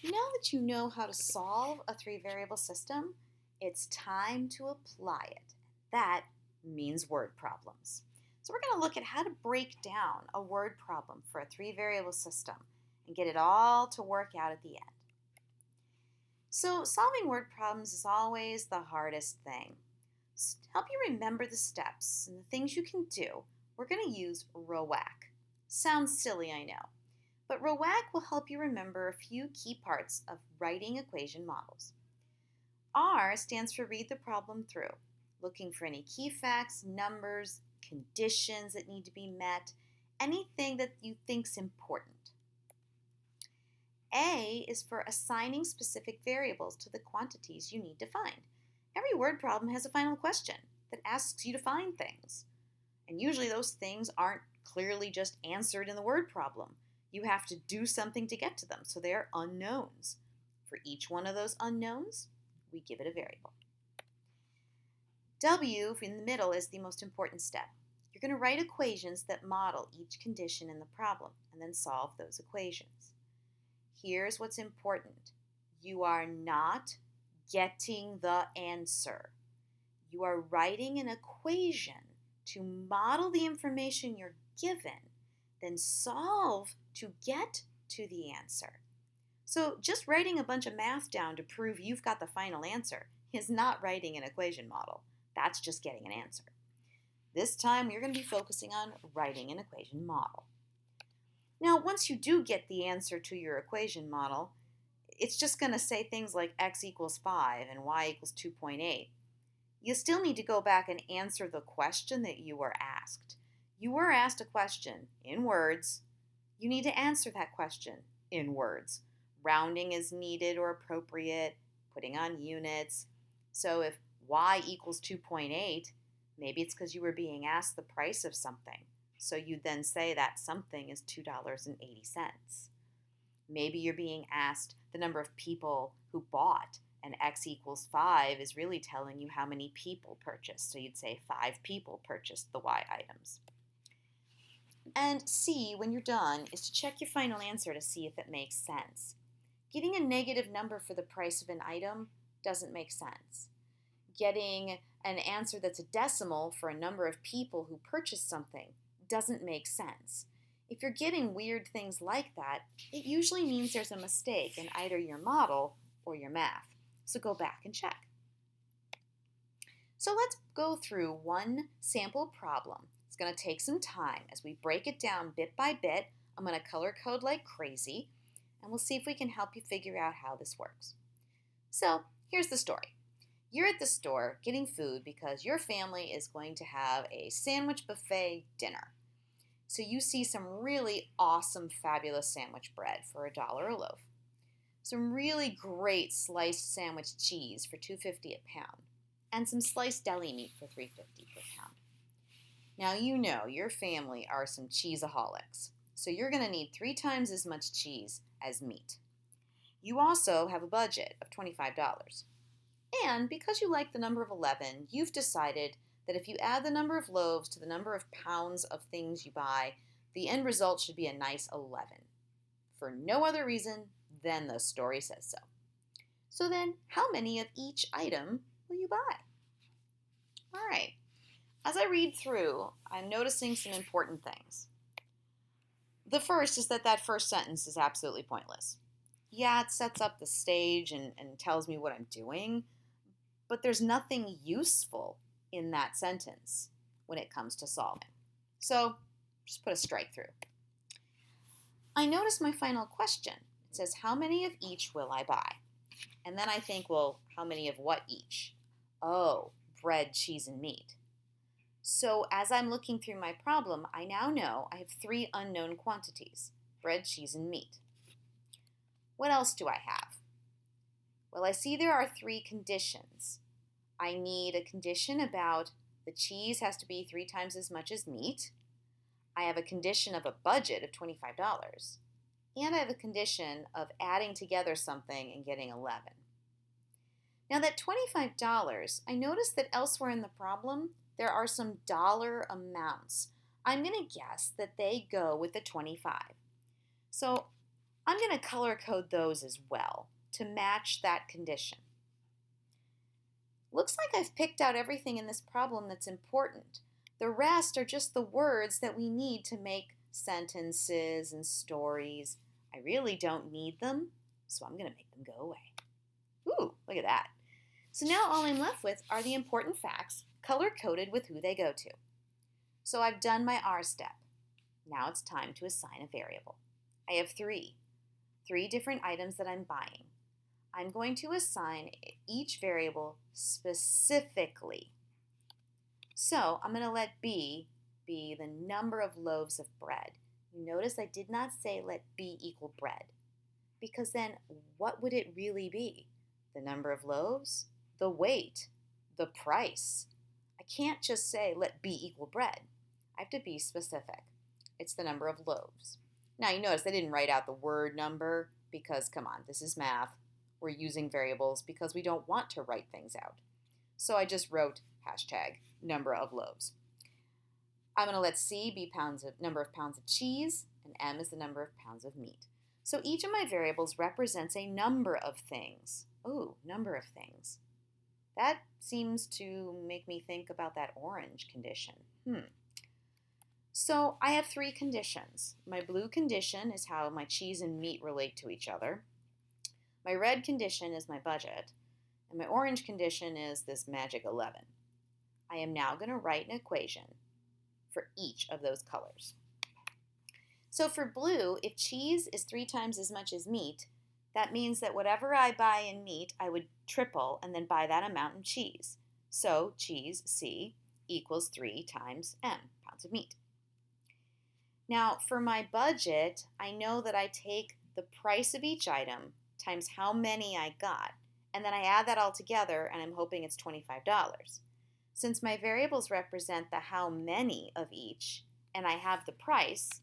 Now that you know how to solve a three-variable system, it's time to apply it. That means word problems. So we're going to look at how to break down a word problem for a three-variable system and get it all to work out at the end. So solving word problems is always the hardest thing. To help you remember the steps and the things you can do, we're going to use ROAC. Sounds silly, I know. But ROAC will help you remember a few key parts of writing equation models. R stands for read the problem through, looking for any key facts, numbers, conditions that need to be met, anything that you think's important. A is for assigning specific variables to the quantities you need to find. Every word problem has a final question that asks you to find things. And usually those things aren't clearly just answered in the word problem. You have to do something to get to them, so they're unknowns. For each one of those unknowns, we give it a variable. W in the middle is the most important step. You're going to write equations that model each condition in the problem and then solve those equations. Here's what's important. You are not getting the answer. You are writing an equation to model the information you're given, then solve to get to the answer. So just writing a bunch of math down to prove you've got the final answer is not writing an equation model. That's just getting an answer. This time you're going to be focusing on writing an equation model. Now, once you do get the answer to your equation model, it's just going to say things like x equals 5 and y equals 2.8. You still need to go back and answer the question that you were asked. You were asked a question in words. You need to answer that question in words. Rounding is needed or appropriate, putting on units. So if y equals 2.8, maybe it's because you were being asked the price of something. So you'd then say that something is $2.80. Maybe you're being asked the number of people who bought, and x equals 5 is really telling you how many people purchased. So you'd say 5 people purchased the y items. And C, when you're done, is to check your final answer to see if it makes sense. Getting a negative number for the price of an item doesn't make sense. Getting an answer that's a decimal for a number of people who purchased something doesn't make sense. If you're getting weird things like that, it usually means there's a mistake in either your model or your math. So go back and check. So let's go through one sample problem. It's going to take some time. As we break it down bit by bit, I'm going to color code like crazy, and we'll see if we can help you figure out how this works. So here's the story. You're at the store getting food because your family is going to have a sandwich buffet dinner. So you see some really awesome, fabulous sandwich bread for $1 a loaf. Some really great sliced sandwich cheese for $2.50 a pound. And some sliced deli meat for $3.50 per pound. Now you know your family are some cheeseaholics. So you're going to need 3 times as much cheese as meat. You also have a budget of $25. And because you like the number of 11, you've decided that if you add the number of loaves to the number of pounds of things you buy, the end result should be a nice 11. For no other reason than the story says so. So then, how many of each item will you buy? All right. As I read through, I'm noticing some important things. The first is that first sentence is absolutely pointless. Yeah, it sets up the stage and tells me what I'm doing, but there's nothing useful in that sentence when it comes to solving. So just put a strike through. I notice my final question. It says, how many of each will I buy? And then I think, well, how many of what each? Oh, bread, cheese, and meat. So as I'm looking through my problem, I now know I have 3 unknown quantities, bread, cheese, and meat. What else do I have? Well, I see there are 3 conditions. I need a condition about the cheese has to be 3 times as much as meat. I have a condition of a budget of $25. And I have a condition of adding together something and getting 11. Now that $25, I noticed that elsewhere in the problem, there are some dollar amounts. I'm going to guess that they go with the 25. So I'm going to color code those as well to match that condition. Looks like I've picked out everything in this problem that's important. The rest are just the words that we need to make sentences and stories. I really don't need them, so I'm going to make them go away. Ooh, look at that. So now all I'm left with are the important facts, color-coded with who they go to. So I've done my R step. Now it's time to assign a variable. I have three different items that I'm buying. I'm going to assign each variable specifically. So I'm going to let B be the number of loaves of bread. You notice I did not say let B equal bread, because then what would it really be? The number of loaves, the weight, the price. I can't just say let B equal bread. I have to be specific. It's the number of loaves. Now you notice I didn't write out the word number because, come on, this is math. We're using variables because we don't want to write things out. So I just wrote hashtag number of loaves. I'm going to let C be number of pounds of cheese, and M is the number of pounds of meat. So each of my variables represents a number of things. Ooh, number of things. That seems to make me think about that orange condition. So I have three conditions. My blue condition is how my cheese and meat relate to each other. My red condition is my budget. And my orange condition is this magic 11. I am now going to write an equation for each of those colors. So for blue, if cheese is 3 times as much as meat, that means that whatever I buy in meat, I would triple and then buy that amount in cheese. So cheese, C, equals 3 times M, pounds of meat. Now for my budget, I know that I take the price of each item times how many I got, and then I add that all together, and I'm hoping it's $25. Since my variables represent the how many of each, and I have the price,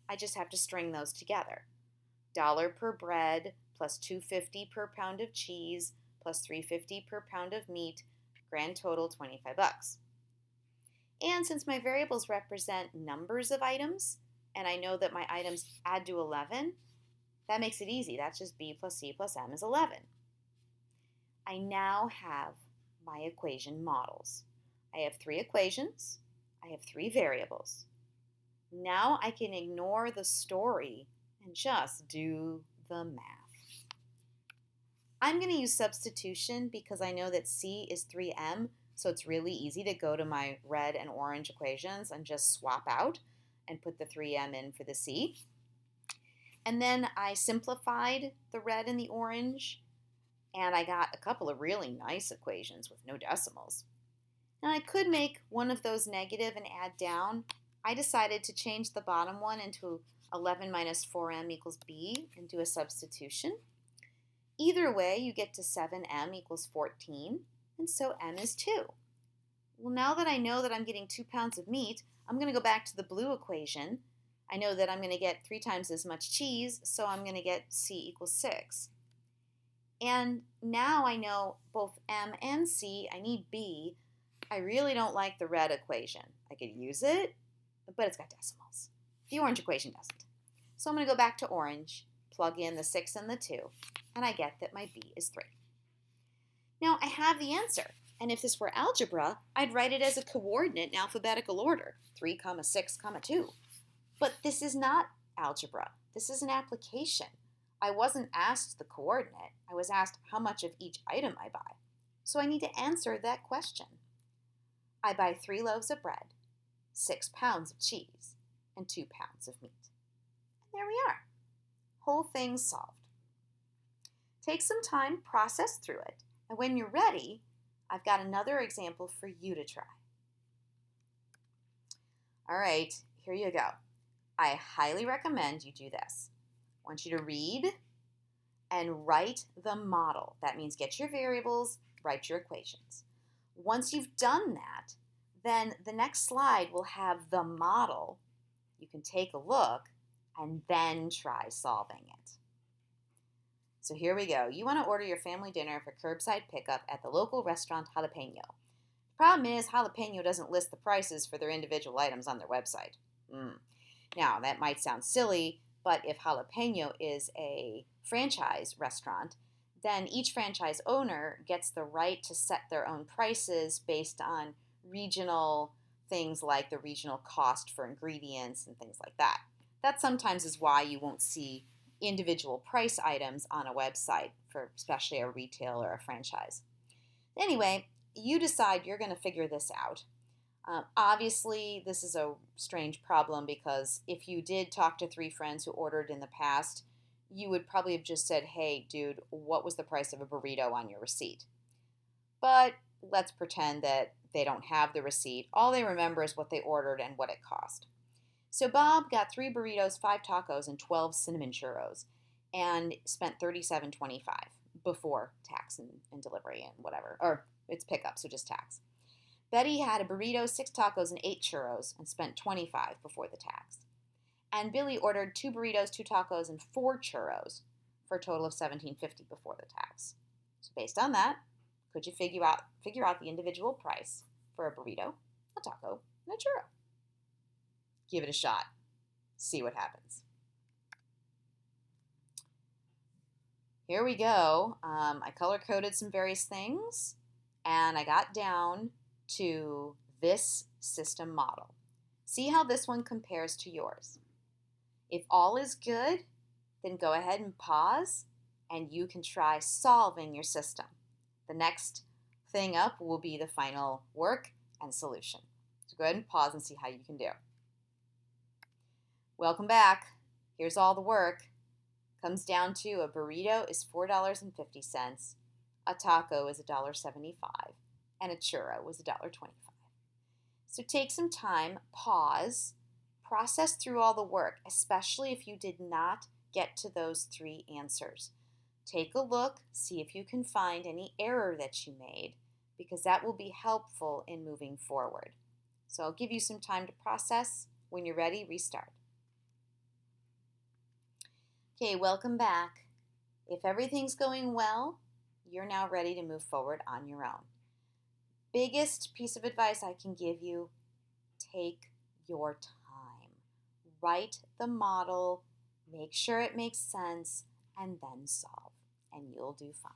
I just have to string those together. $1 per bread plus $2.50 per pound of cheese plus $3.50 per pound of meat, grand total $25. And since my variables represent numbers of items, and I know that my items add to 11, that makes it easy. That's just B plus C plus M is 11. I now have my equation models. I have 3 equations. I have 3 variables. Now I can ignore the story and just do the math. I'm going to use substitution because I know that C is 3M, so it's really easy to go to my red and orange equations and just swap out and put the 3M in for the C. And then I simplified the red and the orange, and I got a couple of really nice equations with no decimals. Now I could make one of those negative and add down. I decided to change the bottom one into 11 minus 4m equals b and do a substitution. Either way, you get to 7m equals 14, and so m is 2. Well, now that I know that I'm getting 2 pounds of meat, I'm going to go back to the blue equation. I know that I'm going to get 3 times as much cheese, so I'm going to get c equals 6. And now I know both m and c. I need b. I really don't like the red equation. I could use it, but it's got decimals. The orange equation doesn't. So I'm going to go back to orange, plug in the 6 and the 2, and I get that my b is 3. Now I have the answer, and if this were algebra, I'd write it as a coordinate in alphabetical order, 3, 6, 2. But this is not algebra. This is an application. I wasn't asked the coordinate. I was asked how much of each item I buy. So I need to answer that question. I buy 3 loaves of bread, 6 pounds of cheese, and 2 pounds of meat. And there we are. Whole thing solved. Take some time, process through it, and when you're ready, I've got another example for you to try. All right, here you go. I highly recommend you do this. I want you to read and write the model. That means get your variables, write your equations. Once you've done that, then the next slide will have the model. You can take a look and then try solving it. So here we go. You want to order your family dinner for curbside pickup at the local restaurant Jalapeno. The problem is Jalapeno doesn't list the prices for their individual items on their website. Now, that might sound silly, But if Jalapeno is a franchise restaurant, then each franchise owner gets the right to set their own prices based on regional things like the regional cost for ingredients and things like that. That sometimes is why you won't see individual price items on a website for especially a retail or a franchise. Anyway, you decide you're going to figure this out. Obviously, this is a strange problem because if you did talk to 3 friends who ordered in the past, you would probably have just said, hey, dude, what was the price of a burrito on your receipt? But let's pretend that they don't have the receipt. All they remember is what they ordered and what it cost. So Bob got 3 burritos, 5 tacos, and 12 cinnamon churros and spent $37.25 before tax and delivery and whatever. Or it's pickup, so just tax. Betty had a burrito, 6 tacos, and 8 churros and spent $25 before the tax. And Billy ordered 2 burritos, 2 tacos, and 4 churros for a total of $17.50 before the tax. So based on that, could you figure out the individual price for a burrito, a taco, and a churro? Give it a shot. See what happens. Here we go. I color-coded some various things, and I got down to this system model. See how this one compares to yours. If all is good, then go ahead and pause, and you can try solving your system. The next thing up will be the final work and solution. So go ahead and pause and see how you can do. Welcome back. Here's all the work. Comes down to a burrito is $4.50, a taco is $1.75, and a churro was $1.25. So take some time, pause, process through all the work, especially if you did not get to those 3 answers. Take a look, see if you can find any error that you made, because that will be helpful in moving forward. So I'll give you some time to process. When you're ready, restart. Okay, welcome back. If everything's going well, you're now ready to move forward on your own. Biggest piece of advice I can give you, take your time. Write the model, make sure it makes sense, and then solve, and you'll do fine.